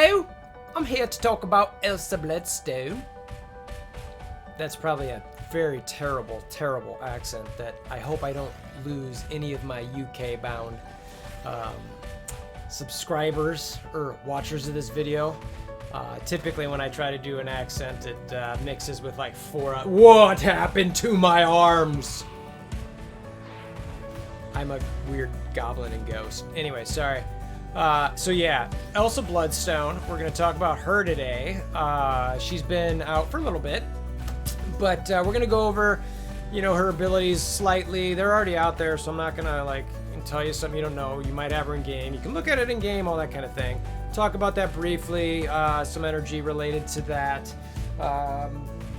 Hello! I'm here to talk about Elsa Bloodstone. That's probably a very terrible, terrible accent that I hope I don't lose any of my UK-bound subscribers or watchers of this video. Typically when I try to do an accent, it mixes with like what happened to my arms? I'm a weird goblin and ghost. Anyway, sorry. So yeah, Elsa Bloodstone. We're going to talk about her today. She's been out for a little bit, but we're going to go over, you know, her abilities slightly. They're already out there, so I'm not going to like tell you something you don't know. You might have her in game. You can look at it in game, all that kind of thing. Talk about that briefly. Some energy related to that.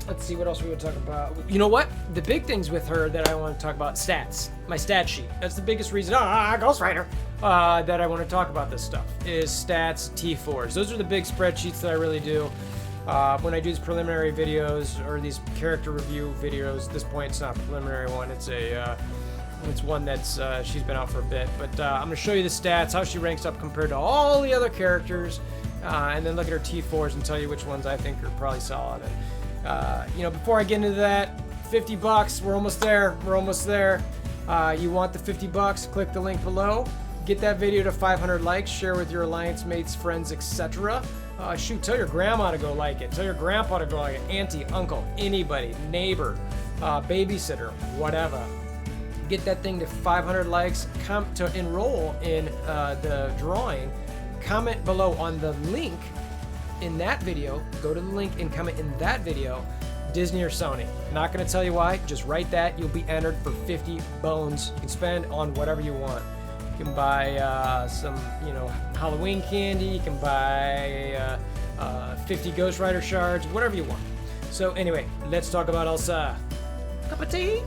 Let's see what else we would talk about. You know what? The big things with her that I want to talk about, stats. My stat sheet. That's the biggest reason, Ghost Rider, that I want to talk about this stuff, is stats, T4s. Those are the big spreadsheets that I really do. When I do these preliminary videos, or these character review videos, at this point it's not a preliminary one, it's one that's, she's been out for a bit. But I'm going to show you the stats, how she ranks up compared to all the other characters, and then look at her T4s and tell you which ones I think are probably solid. And, you know, before I get into that, 50 bucks, we're almost there. You want the 50 bucks, click the link below. Get that video to 500 likes, share with your alliance mates, friends, etc. Shoot, tell your grandma to go like it. Tell your grandpa to go like it. Auntie, uncle, anybody, neighbor, babysitter, whatever. Get that thing to 500 likes. Come to enroll in the drawing. Comment below on the link in that video. Go to the link and comment in that video, Disney or Sony. Not going to tell you why. Just write that. You'll be entered for 50 bones. You can spend on whatever you want. You can buy some, you know, Halloween candy. You can buy 50 Ghost Rider shards, whatever you want. So anyway, let's talk about Elsa. Cup of tea?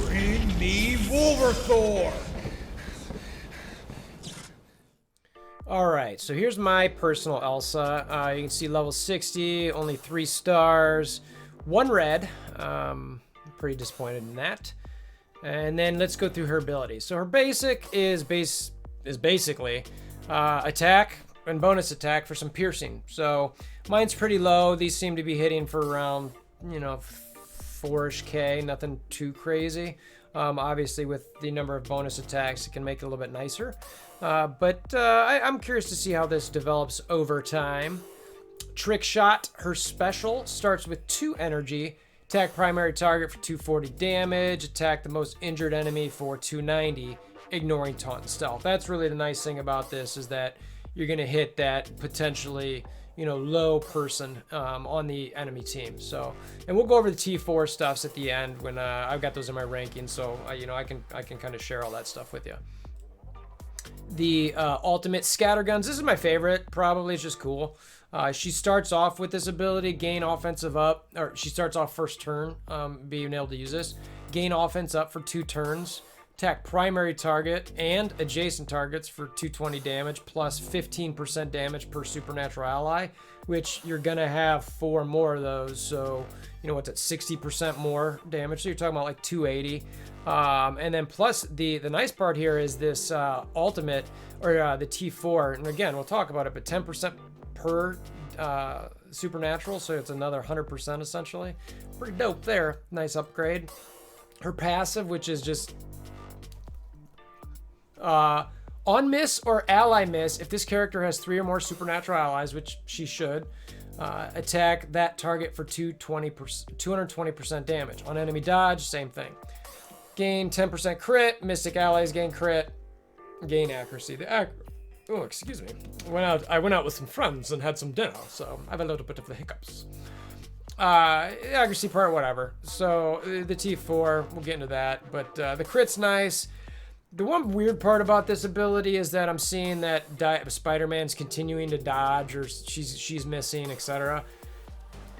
Bring me WolverThor! Alright, so here's my personal Elsa. You can see level 60, only 3 stars, 1 red. I'm pretty disappointed in that. And then let's go through her abilities. So her basic is basically attack and bonus attack for some piercing. So mine's pretty low. These seem to be hitting for around, you know, 4-ish K, nothing too crazy. Obviously with the number of bonus attacks, it can make it a little bit nicer. But I'm curious to see how this develops over time. Trick Shot, her special, starts with 2 energy. Attack primary target for 240 damage. Attack the most injured enemy for 290, ignoring taunt and stealth. That's really the nice thing about this, is that you're going to hit that potentially, you know, low person on the enemy team. So, and we'll go over the T4 stuffs at the end when I've got those in my rankings. So, you know, I can kind of share all that stuff with you. The ultimate scatterguns. This is my favorite. Probably, it's just cool. She starts off with this ability, gain offensive up, or she starts off first turn being able to use this. Gain offense up for 2 turns. Attack primary target and adjacent targets for 220 damage plus 15% damage per supernatural ally, which you're gonna have 4 more of those. So, you know, what's at 60% more damage. So you're talking about like 280. And then plus the nice part here is this ultimate, or the T4. And again, we'll talk about it, but 10% per supernatural. So it's another 100% essentially. Pretty dope there. Nice upgrade. Her passive, which is just on miss or ally miss, if this character has 3 or more supernatural allies, which she should, attack that target for 220% damage. On enemy dodge, same thing. Gain 10% crit, mystic allies gain crit, gain accuracy. Oh, excuse me. I went out with some friends and had some dinner, so I have a little bit of the hiccups. Accuracy part, whatever. So the T4, we'll get into that, but the crit's nice. The one weird part about this ability is that I'm seeing that Spider-Man's continuing to dodge, or she's missing, etc.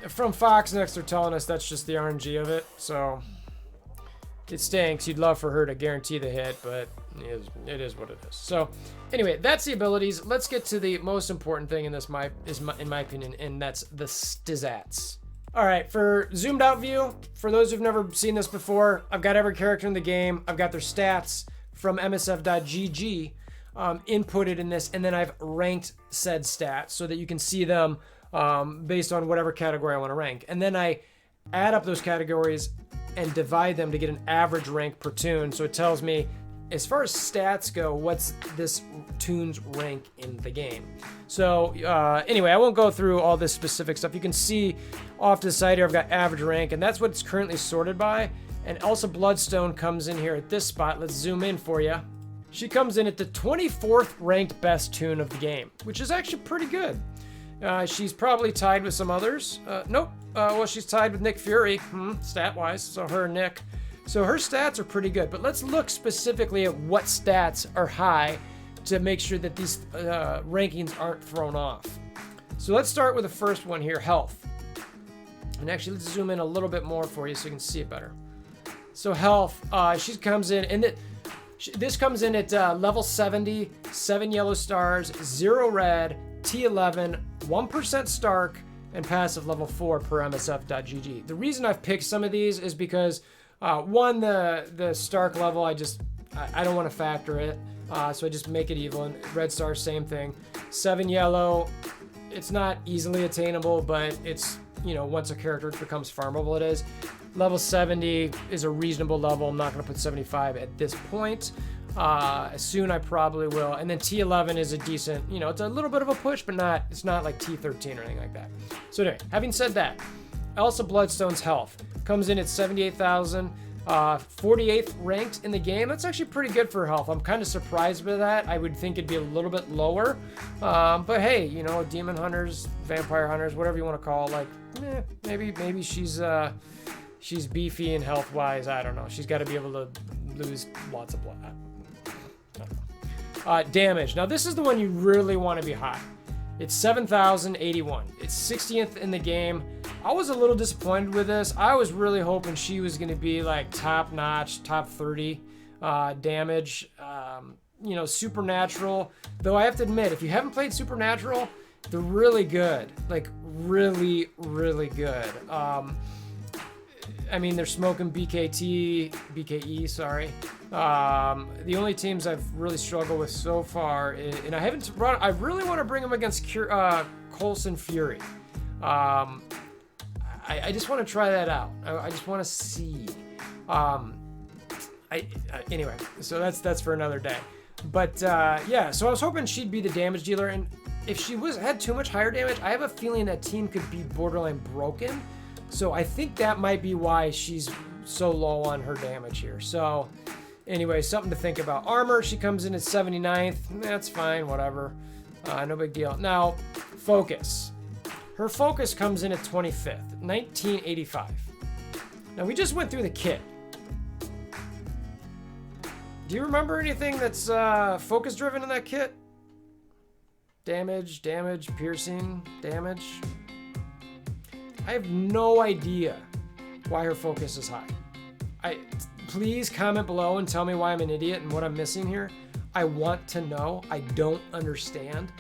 From Fox Next, they're telling us that's just the RNG of it, so it stinks. You'd love for her to guarantee the hit, but it is what it is. So anyway, that's the abilities. Let's get to the most important thing in this, in my opinion, and that's the stats. All right, for zoomed out view, for those who've never seen this before, I've got every character in the game. I've got their stats from msf.gg inputted in this, and then I've ranked said stats so that you can see them based on whatever category I want to rank. And then I add up those categories and divide them to get an average rank per toon. So it tells me, as far as stats go, what's this toon's rank in the game. So anyway, I won't go through all this specific stuff. You can see off to the side here, I've got average rank, and that's what it's currently sorted by. And Elsa Bloodstone comes in here at this spot. Let's zoom in for you. She comes in at the 24th ranked best toon of the game, which is actually pretty good. She's probably tied with some others. Nope. Well, she's tied with Nick Fury, stat-wise, so her and Nick. So her stats are pretty good, but let's look specifically at what stats are high to make sure that these rankings aren't thrown off. So let's start with the first one here, health. And actually, let's zoom in a little bit more for you so you can see it better. So health, she comes in, and this comes in at level 70, 7 yellow stars, 0 red, T11, 1% Stark, and passive level 4 per msf.gg. The reason I've picked some of these is because one, the Stark level, I don't want to factor it, so I just make it evil. And red star, same thing. 7 yellow, it's not easily attainable, but it's, once a character becomes farmable, it is. Level 70 is a reasonable level. I'm not going to put 75 at this point. Soon I probably will. And then T11 is a decent, it's a little bit of a push, but it's not like T13 or anything like that. So anyway, having said that, Elsa Bloodstone's health comes in at 78,000, 48th ranked in the game. That's actually pretty good for health. I'm kind of surprised by that. I would think it'd be a little bit lower. But hey, demon hunters, vampire hunters, whatever you want to call, maybe she's beefy and health-wise. I don't know. She's got to be able to lose lots of blood. Damage. Now, this is the one you really want to be high. It's 7,081. It's 60th in the game. I was a little disappointed with this. I was really hoping she was going to be like top-notch, top 30 damage. Supernatural. Though I have to admit, if you haven't played Supernatural, they're really good. Like, really, really good. They're smoking BKE, sorry. The only teams I've really struggled with so far, and I really want to bring them against Coulson Fury. I just want to try that out. I just want to see. Anyway, so that's for another day. But yeah, so I was hoping she'd be the damage dealer, and if she had too much higher damage, I have a feeling that team could be borderline broken. So I think that might be why she's so low on her damage here. So anyway, something to think about. Armor, she comes in at 79th. That's fine, whatever. No big deal. Now, focus. Her focus comes in at 25th, 1985. Now, we just went through the kit. Do you remember anything that's focus driven in that kit? Damage, piercing, damage. I have no idea why her focus is high. Please comment below and tell me why I'm an idiot and what I'm missing here. I want to know. I don't understand.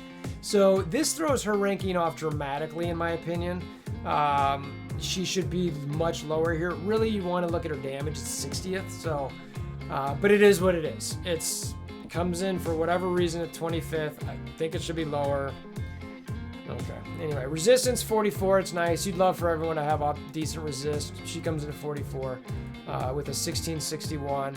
So this throws her ranking off dramatically, in my opinion. She should be much lower here. Really, you want to look at her damage. It's 60th. So, but it is what it is. It comes in for whatever reason at 25th. I think it should be lower. Okay. Anyway, resistance 44. It's nice. You'd love for everyone to have a decent resist. She comes in at 44 with a 1661.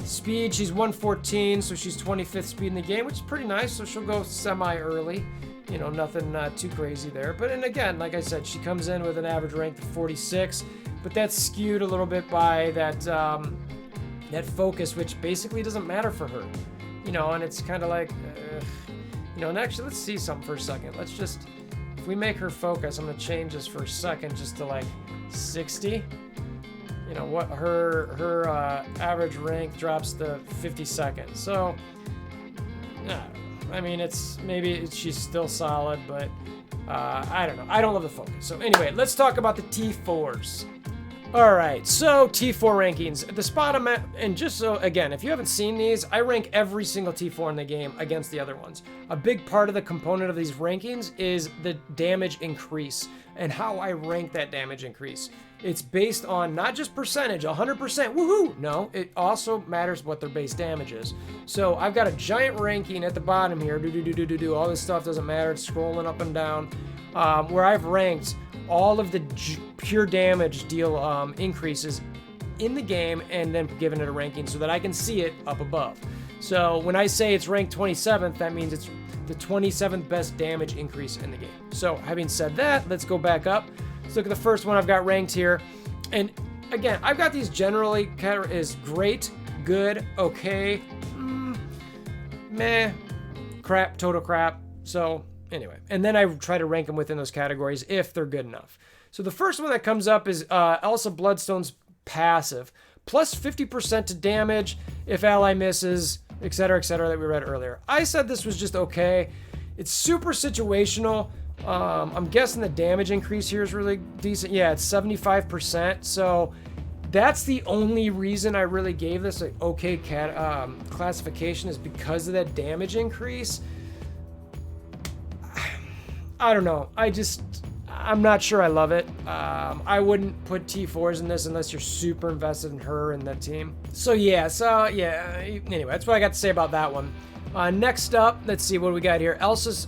Speed, she's 114, so she's 25th speed in the game, which is pretty nice. So she'll go semi-early. Nothing too crazy there. But and again, like I said, she comes in with an average rank of 46, but that's skewed a little bit by that that focus, which basically doesn't matter for her. And it's kind of like. And actually, let's see something for a second. Let's just, if we make her focus, I'm going to change this for a second just to like 60. What her average rank drops to 52nd. So, she's still solid, but I don't know. I don't love the focus. So anyway, let's talk about the T4s. All right, so T4 rankings. At the spot I'm at, and just so, again, if you haven't seen these, I rank every single T4 in the game against the other ones. A big part of the component of these rankings is the damage increase and how I rank that damage increase. It's based on not just percentage, 100%, woohoo! No, it also matters what their base damage is. So I've got a giant ranking at the bottom here, all this stuff doesn't matter, it's scrolling up and down, where I've ranked all of the pure damage deal increases in the game and then given it a ranking so that I can see it up above. So when I say it's ranked 27th, that means it's the 27th best damage increase in the game. So having said that, let's go back up. Let's look at the first one I've got ranked here. And again, I've got these generally as great, good, okay, meh, crap, total crap. So anyway, and then I try to rank them within those categories if they're good enough. So the first one that comes up is Elsa Bloodstone's passive. Plus 50% to damage if ally misses, etc., that we read earlier. I said this was just okay. It's super situational. I'm guessing the damage increase here is really decent. Yeah, it's 75%. So that's the only reason I really gave this an okay classification is because of that damage increase. I don't know. I'm not sure I love it. I wouldn't put T4s in this unless you're super invested in her and that team. So yeah, anyway, that's what I got to say about that one. Next up, let's see what we got here. Elsa's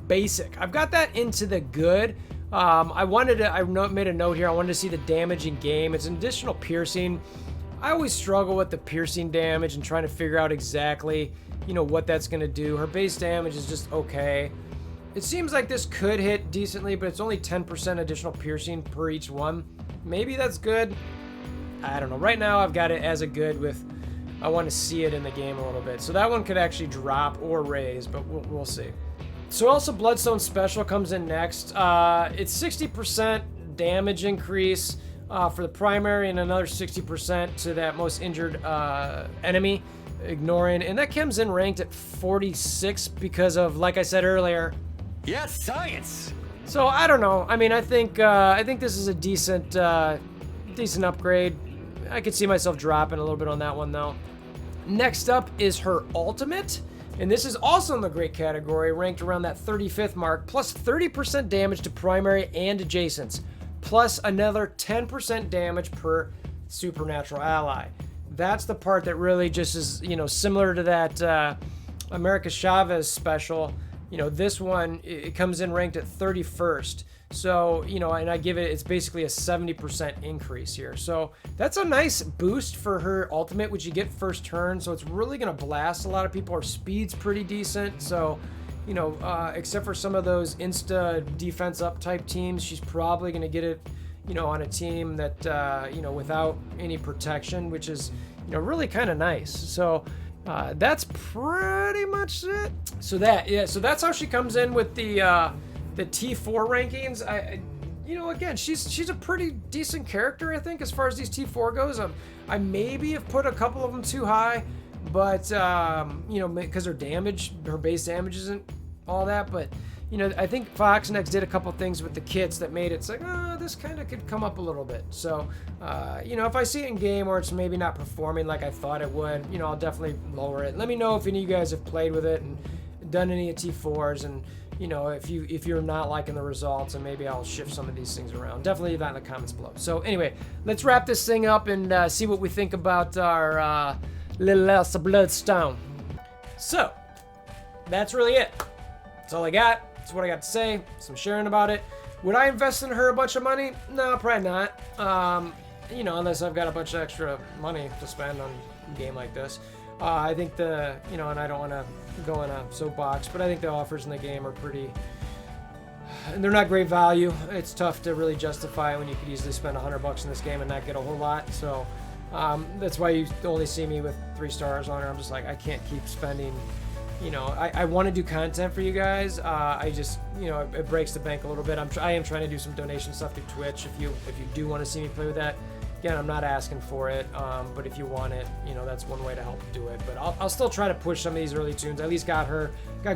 basic. I've got that into the good. I made a note here. I wanted to see the damage in game. It's an additional piercing. I always struggle with the piercing damage and trying to figure out exactly, what that's going to do. Her base damage is just okay. It seems like this could hit decently, but it's only 10% additional piercing per each one. Maybe that's good. I don't know. Right now, I've got it as a good with, I want to see it in the game a little bit. So that one could actually drop or raise, but we'll see. So also Bloodstone Special comes in next. It's 60% damage increase for the primary and another 60% to that most injured enemy, ignoring. And that comes in ranked at 46 because of, like I said earlier, yes, science. So I don't know. I mean, I think this is a decent upgrade. I could see myself dropping a little bit on that one though. Next up is her ultimate, and this is also in the great category, ranked around that 35th mark, plus 30% damage to primary and adjacents, plus another 10% damage per supernatural ally. That's the part that really just is, similar to that America Chavez special. This one, it comes in ranked at 31st. So, and I give it's basically a 70% increase here. So that's a nice boost for her ultimate, which you get first turn. So it's really going to blast a lot of people. Her speed's pretty decent. So, except for some of those insta defense up type teams, she's probably going to get it, on a team that, without any protection, which is, really kind of nice. So, that's pretty much it. So that's how she comes in with the T4 rankings. Again, she's a pretty decent character, I think, as far as these T4 goes. I maybe have put a couple of them too high, but because her base damage isn't all that. But I think Fox Next did a couple things with the kits that made it like, this kind of could come up a little bit. So, if I see it in game or it's maybe not performing like I thought it would, I'll definitely lower it. Let me know if any of you guys have played with it and done any of T4s, and if you're not liking the results, and maybe I'll shift some of these things around. Definitely leave that in the comments below. So anyway, let's wrap this thing up and see what we think about our little Elsa Bloodstone. So that's really it. That's all I got. That's what I got to say. Some sharing about it. Would I invest in her a bunch of money? No, probably not. Unless I've got a bunch of extra money to spend on a game like this. I think and I don't want to go in a soapbox, but I think the offers in the game are pretty, and they're not great value. It's tough to really justify when you could easily spend $100 in this game and not get a whole lot. So that's why you only see me with 3 stars on her. I'm just like, I can't keep spending. I want to do content for you guys. I just, it breaks the bank a little bit. I am trying to do some donation stuff through Twitch. If you do want to see me play with that, again, I'm not asking for it. But if you want it, that's one way to help do it. But I'll still try to push some of these early tunes. I at least got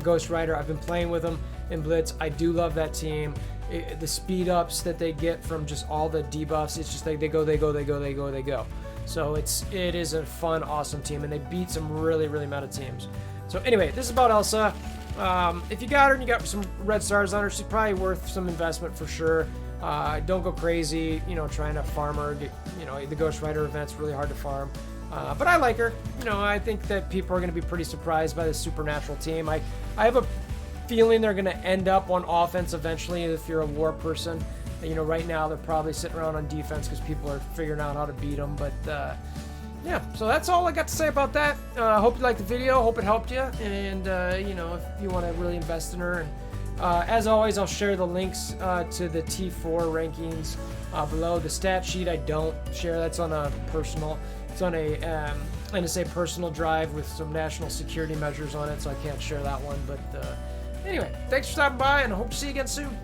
Ghost Rider. I've been playing with them in Blitz. I do love that team. the speed ups that they get from just all the debuffs, it's just like they go. So it is a fun, awesome team, and they beat some really meta teams. So anyway, this is about Elsa. If you got her and you got some red stars on her, she's probably worth some investment for sure. Don't go crazy, trying to farm her. The Ghost Rider event's really hard to farm. But I like her. I think that people are going to be pretty surprised by this supernatural team. I have a feeling they're going to end up on offense eventually if you're a war person. Right now they're probably sitting around on defense because people are figuring out how to beat them. But yeah, so that's all I got to say about that. Hope you liked the video. Hope it helped you. And, if you want to really invest in her. And as always, I'll share the links to the T4 rankings below. The stat sheet I don't share. That's on a personal. It's on a NSA personal drive with some national security measures on it, so I can't share that one. But anyway, thanks for stopping by, and I hope to see you again soon.